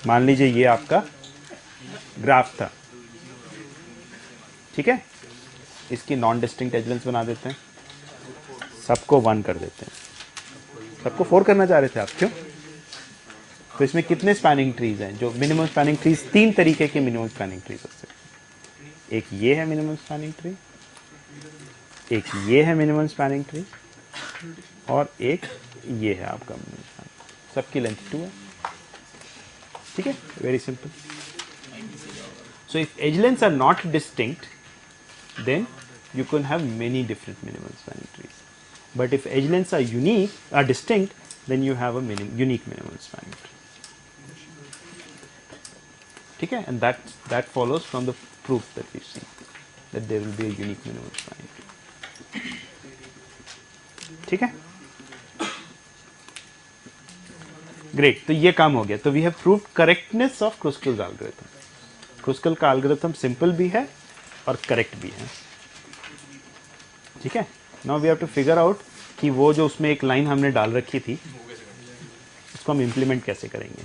Speaker 1: मान लीजिए ये आपका ग्राफ था, ठीक है. इसकी नॉन डिस्टिंक्ट एज लेंथ्स बना देते हैं, सबको 1 कर देते हैं. सबको 4 करना चाह रहे थे आप, क्यों? तो इसमें कितने स्पैनिंग ट्रीज हैं? जो मिनिमम स्पैनिंग ट्रीज, 3 तरीके के मिनिमम स्पैनिंग ट्रीज हो सकते हैं. एक ये है मिनिमम स्पैनिंग ट्री, एक ये है मिनिमम स्पैनिंग ट्री, और एक ये है आपका मिनिमम स्पैनिंग. सबकी लेंथ 2 है, ठीक है. Very simple. So if edge lengths are not distinct, then you can have many different minimum spanning trees. But if edge lengths are distinct, then you have a unique minimum spanning tree. Okay, and that follows from the proof that we've seen, that there will be a unique minimum spanning tree. Okay? Great. तो ये काम हो गया. तो we have proved correctness of Kruskal's algorithm. Kruskal का algorithm simple भी है और करेक्ट भी है, ठीक है. Now we have to figure out कि वो जो उसमें एक लाइन हमने डाल रखी थी उसको हम इंप्लीमेंट कैसे करेंगे,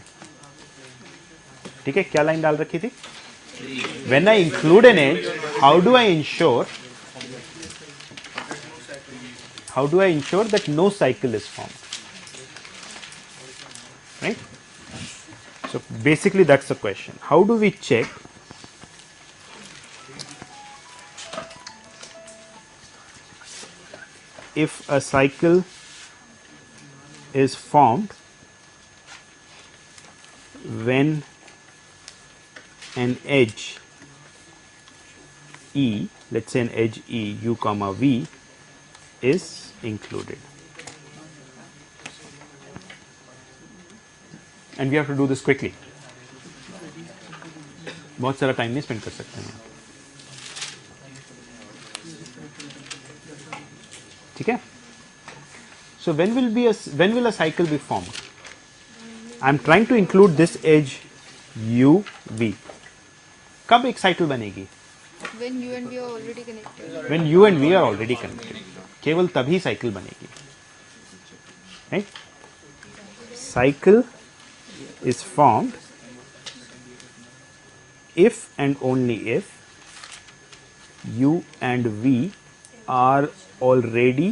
Speaker 1: ठीक है. क्या लाइन डाल रखी थी? When I include an edge, how do I ensure that no cycle is formed? So basically that's the question. How do we check if a cycle is formed when an edge E, let's say an edge E u comma v is included? And we have to do this quickly. बहुत सारा time नहीं spend कर सकते हैं, ठीक है? So when will a cycle be formed? I am trying to include this edge u v. कब एक साइकिल बनेगी?
Speaker 6: When you and we are already connected.
Speaker 1: When you and we are already connected. केवल तभी cycle बनेगी. Right? Cycle is formed if and only if u and v are already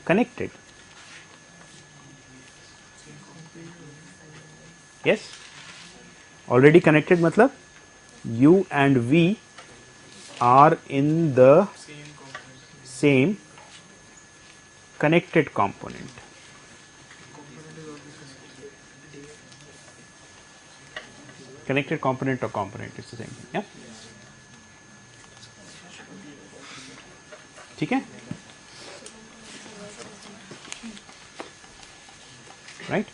Speaker 1: connected. Yes? Already connected मतलब u and v are in the same connected component. Connected component or component, it's the same thing. Yeah? ठीक है? Right?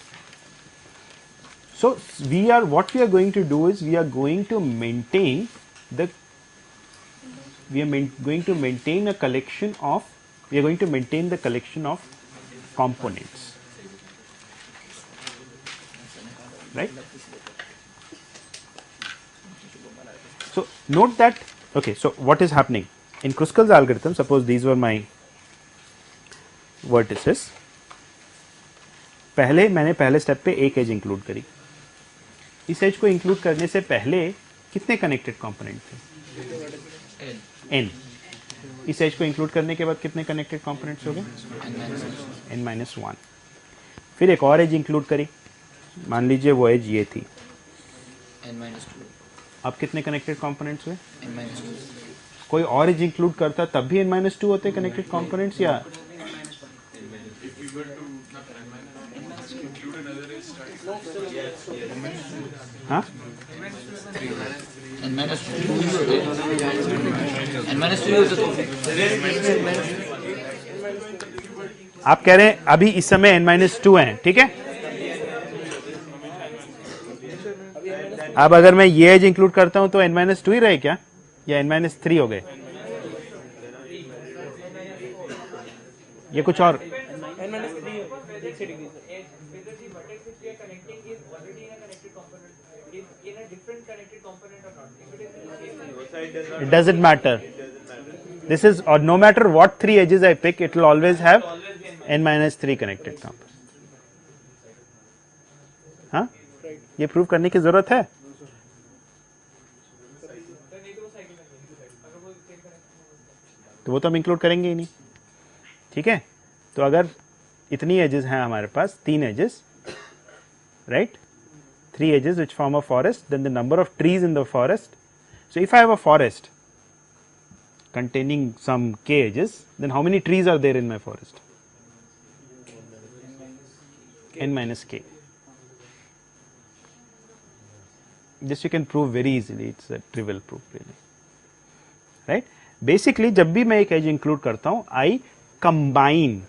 Speaker 1: So what we are going to do is we are going to maintain a collection of, we are going to maintain the collection of components. Right? So note that, okay, so what is happening? In Kruskal's algorithm, suppose these were my vertices. मैंने पहले step पे एक as include करी. इस as को include करने से पहले कितने कनेक्टेड कंपोनेंट थे? n. इस एज को इंक्लूड करने के बाद कितने कनेक्टेड कंपोनेंट्स हो गए? n-1. फिर एक और एज इंक्लूड करी, मान लीजिए वो एज ये थी.
Speaker 9: n-2.
Speaker 1: अब कितने कनेक्टेड कंपोनेंट्स हुए?
Speaker 9: n-2.
Speaker 1: कोई और एज इंक्लूड करता तब भी n-2 होते कनेक्टेड कंपोनेंट्स या? हाँ? आप कह रहे हैं अभी इस समय n-2 हैं, ठीक है? अब अगर मैं ये एज इंक्लूड करता हूं तो n-2 ही रहे क्या, या n-3 हो गए? ये कुछ और? It doesn't matter. This is, or no matter what three edges I pick, it will always have n-3 connected components. हाँ? ये प्रूव करने की जरूरत है? तो वो तो हम इंक्लूड करेंगे ही नहीं, ठीक है? तो अगर इतनी एजेस हैं हमारे पास, 3 edges, right? 3 edges which form a forest, then the number of trees in the forest. So if I have a forest containing some k edges, then how many trees are there in my forest? n-k. This you can prove very easily. It's a trivial proof really, right? Basically जब भी मैं एक edge include करता हूँ, I combine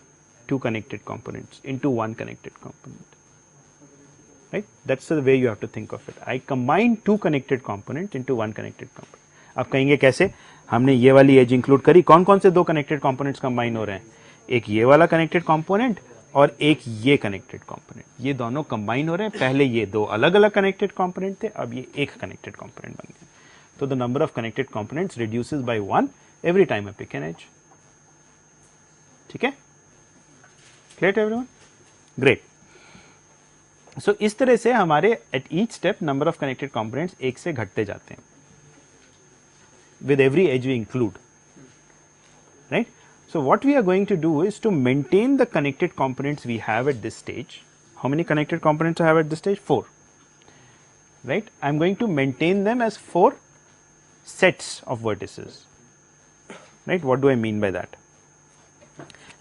Speaker 1: two connected components into one connected component. Right? That's the way you have to think of it. I combine two connected components into one connected component. आप कहेंगे कैसे? हमने ये वाली एज इंक्लूड करी, कौन कौन से दो कनेक्टेड कंपोनेंट्स कंबाइन हो रहे हैं? एक ये वाला कनेक्टेड कंपोनेंट और एक ये कनेक्टेड कंपोनेंट. ये दोनों कंबाइन हो रहे हैं. पहले ये दो अलग अलग कनेक्टेड कंपोनेंट थे, अब ये एक कनेक्टेड कंपोनेंट बन गया. तो the number of connected components reduces by 1 every time I pick an edge. ठीक है? Clear everyone? ग्रेट. सो इस तरह से हमारे at each step number of connected components एक से घटते जाते हैं with every edge we include, right? So what we are going to do is to maintain the connected components we have at this stage. How many connected components I have at this stage? 4. right? I am going to maintain them as 4 sets of vertices, right? What do I mean by that?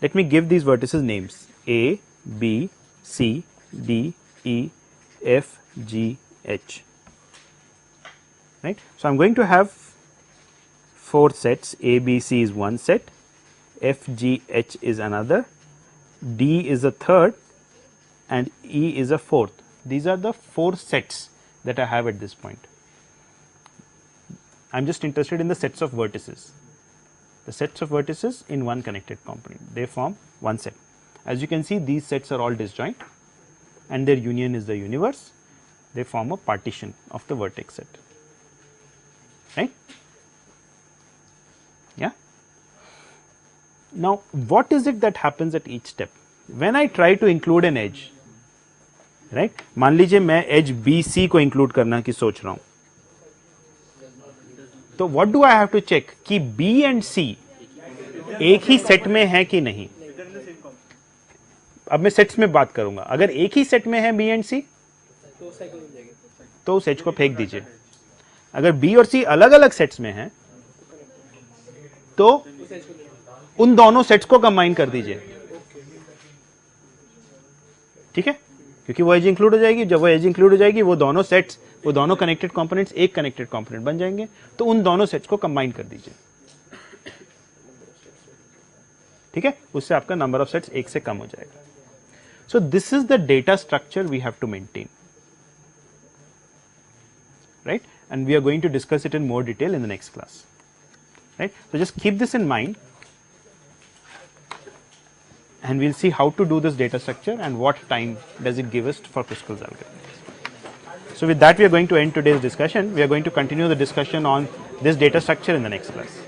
Speaker 1: Let me give these vertices names: A, B, C, D, E, F, G, H, right? So, I am going to have 4 sets. A, B, C is one set, F, G, H is another, D is a third, and E is a fourth. These are the 4 sets that I have at this point. I am just interested in the sets of vertices. The sets of vertices in one connected component, they form one set. As you can see, these sets are all disjoint and their union is the universe. They form a partition of the vertex set, right? Yeah. Now, what is it that happens at each step? When I try to include an edge, right? मान लीजिए मैं edge BC को include करना की सोच रहा हूँ, तो what do I have to check कि B and C एक ही सेट में है कि नहीं? अब मैं सेट्स में बात करूंगा. अगर एक ही सेट में है B and C तो उस एज को फेंक दीजिए. अगर B और C अलग अलग सेट्स में हैं तो उन दोनों सेट्स को कंबाइन कर दीजिए. ठीक है, क्योंकि वो एज इंक्लूड हो जाएगी. जब वो एज इंक्लूड हो जाएगी वो दोनों सेट्स, वो दोनों कनेक्टेड कंपोनेंट्स एक कनेक्टेड कंपोनेंट बन जाएंगे. तो उन दोनों सेट्स को कंबाइन कर दीजिए. ठीक है, उससे आपका नंबर ऑफ सेट्स एक से कम हो जाएगा. So this is the data structure we have to maintain, right? And we are going to discuss it in more detail in the next class, right? So just keep this in mind and we'll see how to do this data structure and what time does it give us for Kruskal's algorithm. So with that we are going to end today's discussion. We are going to continue the discussion on this data structure in the next class.